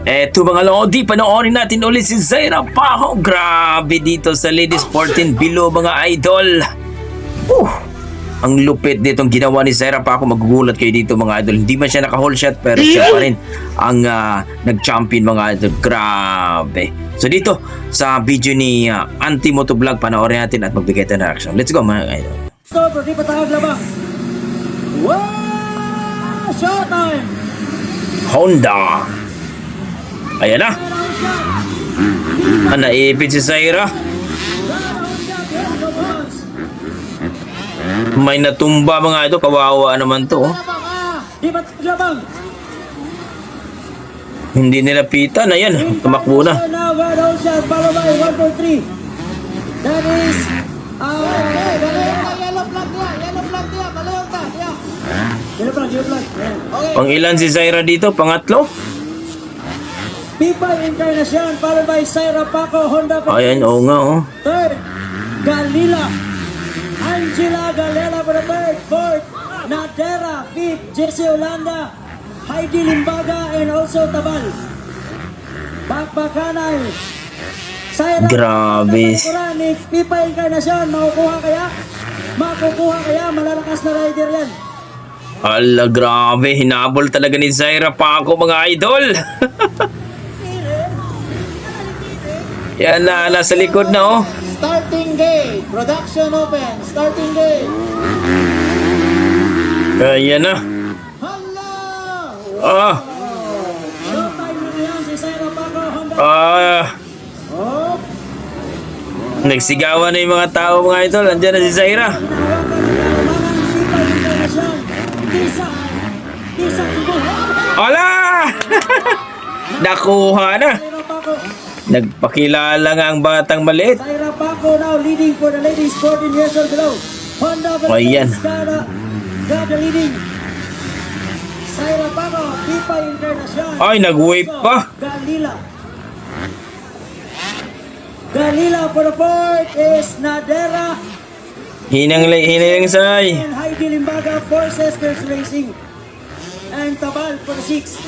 Eto mga lodi, panoorin natin ulit si Zaira Paco. Grabe dito sa Ladies 14 Below mga idol. Ang lupit ditong ginawa ni Zaira Paco. Magugulat kayo dito mga idol. Hindi man siya naka-whole shot pero siya pa rin ang nag-champion mga idol. Grabe. So dito sa video ni Auntie Motovlog, panoorin natin at magbigay tayo ng reaction. Let's go mga idol. So, di pa tayo labang. Wow! Showtime! Honda. Ayan na. Naipit si Zaira. May natumba mga idol. Kawawa naman to. Di pa tayo labang. Hindi nilapitan. Ayan. Tumakbo na. Now, one shot, follow by 1, 2, 3. That is... yellow flag niya, balayong ta, yeah. Yellow flag. Okay. Pang ilan si Zaira dito? Pangatlo? People Encarnacion, followed by Zaira Paco, Honda. Ayan, oo nga oh. Third, Galila. Angela Galera for the third. Fourth, Nadera. Fifth, Jessie Olanda. Heidi Limbaga and also Tabal. Bakbakanay. Zaira Grabe. Pipa Encarnacion, makukuha kaya? Malalakas na rider yan. Ala, grabe. Hinabol talaga ni Zaira Paco mga idol. Yan na, nasa likod na oh. Starting gate, production open, starting gate. Ayan na. Hala! Ah, Showtime na ngayon si Zaira Paco, Honda. ah. Nagsigawan na yung mga tao mga idol. Andiyan na si Zaira. Ala! Nakuha na. Nagpakilala nga ang batang maliit. Zaira Paco now leading for the ladies 14 years old below. Honda Ayan. got the leading. Zaira Paco, Pipa Encarnacion. Ay, nag-wave pa. Galila for the fourth is Nadera. Hinang say. And Heidi Limbaga for Sisters Racing. And Tabal for the sixth.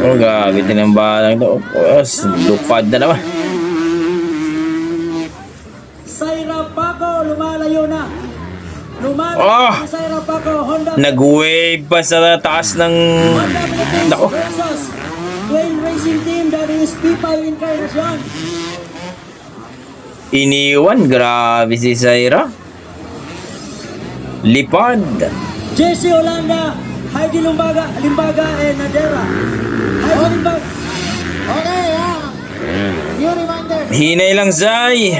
Oh, grabe din ang batang to. Lupad na naman. Zaira Paco lumalayo na. Oh! Si Zaira Paco, Honda. Nag-wave pa sa taas ng... Honda Philippines Nako. versus Dwayne Racing Team, that is Pipa Encarnacion. Iniwan. Grabe si Zaira. Lipad. Jessie Olanda, Heidi Limbaga and Nadera. Heidi Limbaga. Okay, new reminder. Hinay lang, Zay.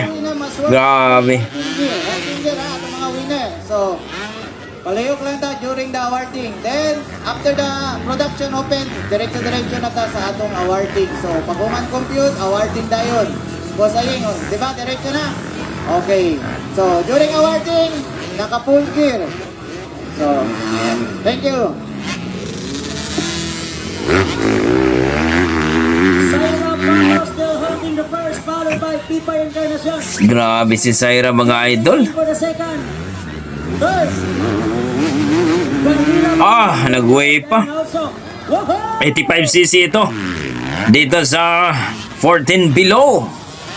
Grabe. Itong mga winner. So, palayok lang ta during the awarding. Then, after the production open, diretso na ta sa atong awarding. So, pag human compute, awarding dayon. Boss Aying, di ba? Diretso na? Okay. So, during awarding, naka-full gear. So, thank you. Zaira Paco still holding the first, followed by Pipa Encarnacion. Grabe si Zaira mga idol. For the second. Third. Galila. Nag-wave pa. And also, woohoo! 85cc ito. Dito sa 14 Below.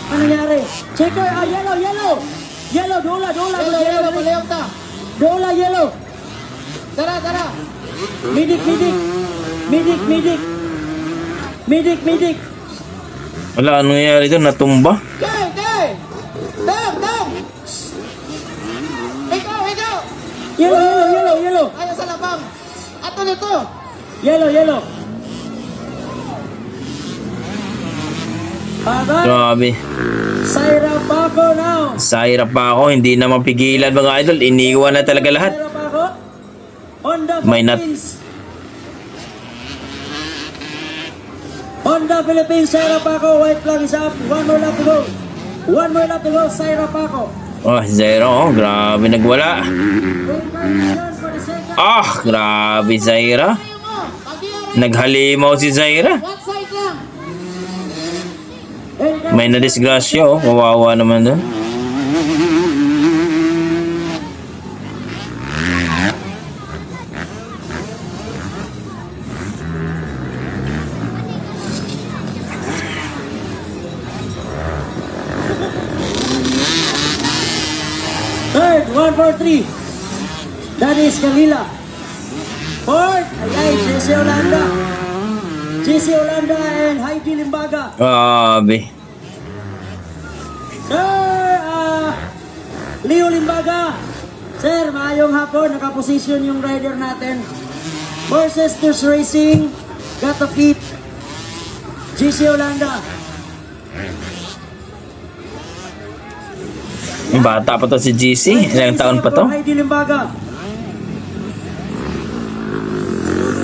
Ano nangyari? Checker, yellow. Yellow, dola. Hello, palayok ta. Dola, yellow. Tara. Medic. Wala, ano nangyari doon? Natumba? Okay. Dam. Ikaw. Yellow. Ayaw sa labang. Ato nito. Yellow. Agad. Grabe. Zaira Paco now. Zaira pa ako. Hindi na mapigilan mga idol. Iniwan na talaga lahat. Zaira Paco. Honda May nat- Philippines. Honda Philippines, Zaira Paco. White flag is up. One more lap to go. Zaira Paco. Zaira. Grabe nagwala. Encarnacion for the second. Grabe Zaira. Ayaw mo. Pag-iari. Naghalimaw si Zaira. What side lang? May nadisgrasya oh, kawawa naman doon. Third, 143. That is Galila. Fourth, ay JC Olanda. JC Olanda and Heidi Limbaga. Grabe. Sir, Leo Limbaga. Sir, maayong hapon. Nakaposisyon yung rider natin. For Sisters Racing, got a feet. JC Olanda. Yung bata pa to si GC. Ilang taon pa to? Heidi Limbaga.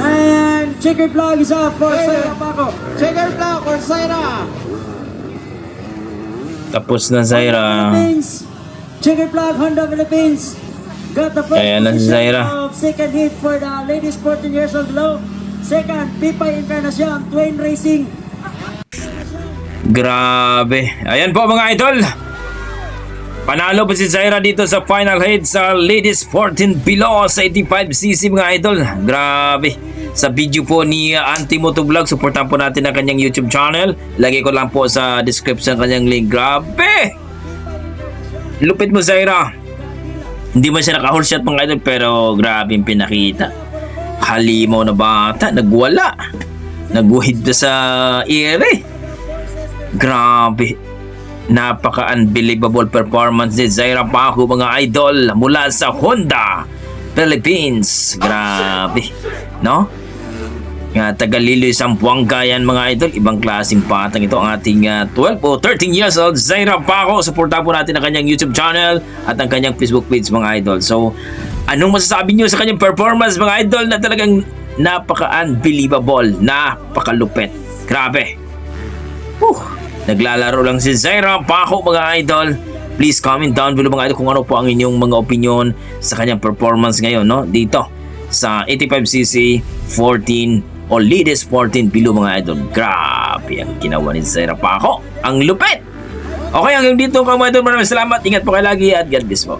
And checkered flag is off for Sarah Paco. Checker flag for Zaira. Tapos na Zaira. Philippines. Checkered flag Honda Philippines. Got the first Ayan na si position Zaira. of second hit for the ladies 14 years old below. Second, Pipay Encarnacion, Twain Racing. Grabe. Ayan po mga idol. Panalo po si Zaira dito sa final heat sa ladies 14 below sa 85cc mga idol. Grabe. Sa video po ni Auntie Motovlog, supportan po natin ang kanyang YouTube channel. Lagay ko lang po sa description kanyang link. Grabe. Lupit mo Zaira. Hindi man siya naka-whole shot mga idol pero grabe yung pinakita. Halimaw na bata, nagwala. Naguhid na sa ere. Grabe. Napaka-unbelievable performance ni Zaira Paco mga idol mula sa Honda Philippines. Grabe. No? Tagalilo Sambuanga yan mga idol. Ibang klaseng patang ito ang ating 12 o 13 years old Zaira Paco. Supportan po natin ang kanyang YouTube channel at ang kanyang Facebook page mga idol. So, anong masasabi nyo sa kanyang performance mga idol na talagang napaka-unbelievable, napakalupit. Grabe. Naglalaro lang si Zaira Paco mga idol. Please comment down below mga idol kung ano po ang inyong mga opinion sa kanyang performance ngayon no dito sa 85cc 14 o ladies 14 below mga idol. Grabe ang ginawa ni Zaira Paco. Ang lupit. Okay, hanggang dito mga idol. Maraming salamat. Ingat po kayo lagi at God bless po.